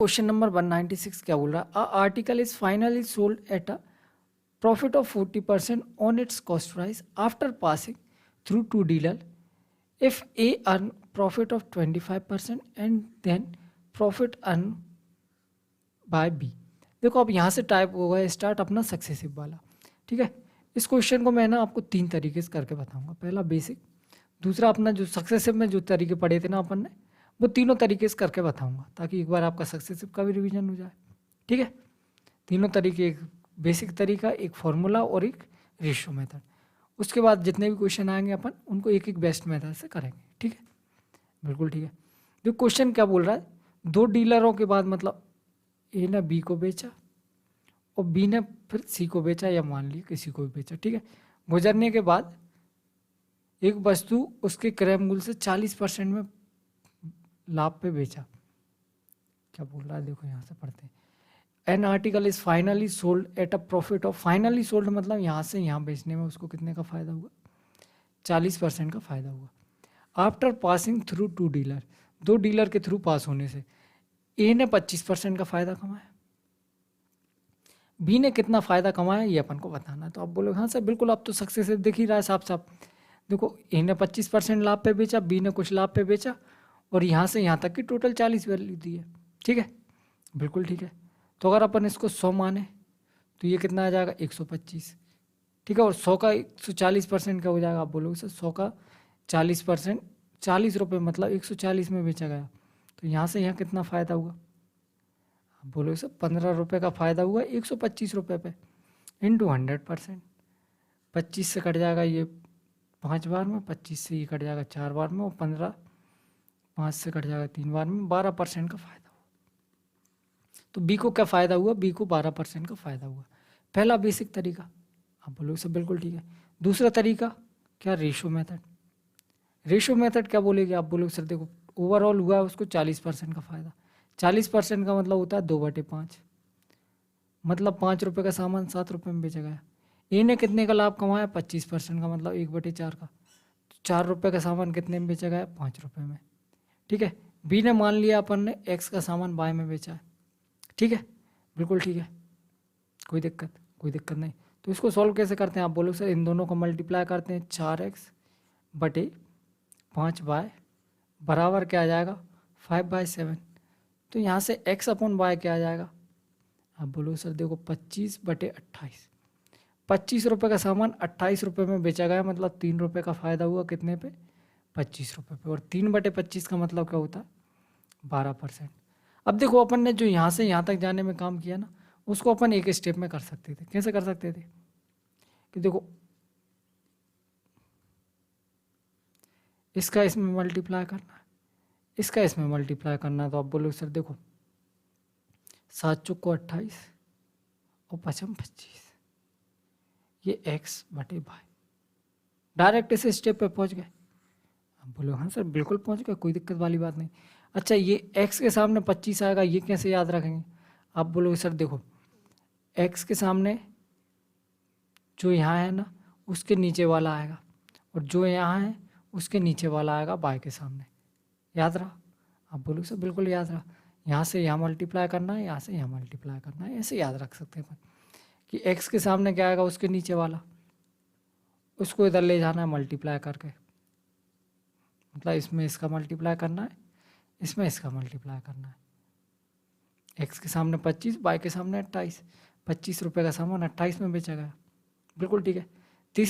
Question number 196 क्या बोल रहा है? A article is finally sold at a profit of 40% on its cost price after passing through two dealer if A earn profit of 25% and then profit earn by B. देखो अब यहाँ से type होगा start अपना successive वाला। ठीक है, इस क्वेश्चन को मैं ना आपको 3 तरीके से करके बताऊंगा। पहला बेसिक, दूसरा अपना जो सक्सेसिव में जो तरीके पढ़े थे ना अपन ने, वो तीनों तरीके से करके बताऊंगा ताकि एक बार आपका सक्सेसिव का भी रिवीजन हो जाए। ठीक है, तीनों तरीके, एक बेसिक तरीका, एक फॉर्मूला और एक रेशियो मेथड। उसके बाद जितने भी क्वेश्चन आएंगे अपन उनको एक एक बेस्ट मेथड से करेंगे। ठीक है, बिल्कुल ठीक है। जो क्वेश्चन क्या बोल रहा है, दो डीलरों के बाद मतलब ए ने बी को बेचा और बी ने फिर सी को बेचा या मान लिया किसी को भी बेचा। ठीक है, गुजरने के बाद एक वस्तु उसके क्रय मूल्य से 40% में लाभ पे बेचा। क्या बोल रहा है देखो यहाँ से पढ़ते हैं। An article is finally sold at a profit of, finally sold मतलब यहाँ से यहाँ बेचने में उसको कितने का फायदा हुआ? 40% का फायदा हुआ। After passing through two dealer, दो डीलर के थ्रू पास होने से ए ने 25% का फायदा कमाया, बी ने कितना फायदा कमाया ये अपन को बताना है। तो आप बोलोगे हाँ सर बिल्कुल, अब तो सक्सेस दिख ही रहा है साफ साफ। देखो ए ने 25% लाभ पे बेचा, बी ने कुछ लाभ पे बेचा और यहाँ से यहाँ तक की टोटल 40 वैल्यू दी है। ठीक है, बिल्कुल ठीक है। तो अगर अपन इसको 100 माने तो ये कितना आ जाएगा? 125। ठीक है, और 100 का 140% का हो जाएगा। आप बोलोगे सर 100 का 40%, 40 रुपये मतलब 140 में बेचा गया, तो यहाँ से यहाँ कितना फ़ायदा हुआ? आप बोलोगे सर 15 रुपये का फ़ायदा हुआ 125 रुपये पे इंटू 100%। 25 से कट जाएगा ये 5 बार में, 25 से ये कट जाएगा 4 बार में और 15 5 से कट जाएगा 3 बार में, 12% का फ़ायदा हुआ। तो बी को क्या फ़ायदा हुआ? बी को 12% का फ़ायदा हुआ। पहला बेसिक तरीका। आप बोलोगे सर बिल्कुल ठीक है। दूसरा तरीका क्या? Ratio method. रेशो मेथड क्या बोलेगी? आप बोलोगे सर देखो ओवरऑल हुआ है उसको 40% का फ़ायदा। 40% का मतलब होता है 2/5, मतलब 5 रुपये का सामान 7 रुपये में बेचा गया। ए ने कितने का लाभ कमाया? 25% का मतलब 1/4 का। 4 रुपये का सामान कितने में बेचा गया? 5 रुपये में। ठीक है, बी ने मान लिया अपन ने एक्स का सामान बाय में बेचा है। ठीक है, बिल्कुल ठीक है, कोई दिक्कत नहीं। तो इसको सॉल्व कैसे करते हैं? आप बोलो सर इन दोनों को मल्टीप्लाई करते हैं, 4x/5 बाय बराबर क्या आ जाएगा? 5/7। तो यहाँ से x/y क्या आ जाएगा? आप बोलो सर देखो 25/28। 25 रुपये का सामान 28 रुपये में बेचा गया, मतलब 3 रुपये का फ़ायदा हुआ कितने पे? 25 रुपये पे। और 3/25 का मतलब क्या होता है? 12%। अब देखो अपन ने जो यहाँ से यहाँ तक जाने में काम किया ना, उसको अपन एक स्टेप में कर सकते थे। कैसे कर सकते थे? कि देखो इसका इसमें मल्टीप्लाई करना है, इसका इसमें मल्टीप्लाई करना है। तो आप बोलो सर देखो 7 चौको 28 और 5m 25, ये x/y। डायरेक्ट इस स्टेप पे पहुंच गए। आप बोलो हाँ सर बिल्कुल पहुंच गए, कोई दिक्कत वाली बात नहीं। अच्छा ये x के सामने 25 आएगा, ये कैसे याद रखेंगे? आप बोलोगे सर देखो x के सामने जो यहाँ है ना उसके नीचे वाला आएगा और जो यहाँ है उसके नीचे वाला आएगा y के सामने। याद रहा? आप बोलोगे सर बिल्कुल याद रहा। यहाँ से यहाँ मल्टीप्लाई करना है, यहाँ से यहाँ मल्टीप्लाई करना है, ऐसे याद रख सकते हैं अपन कि x के सामने क्या आएगा? उसके नीचे वाला, उसको इधर ले जाना है मल्टीप्लाई करके, मतलब इसमें इसका मल्टीप्लाई करना है, इसमें इसका मल्टीप्लाई करना है। x के सामने 25, y के सामने 28। 25 रुपये का सामान 28 में बेचा गया। बिल्कुल ठीक है। तीसरा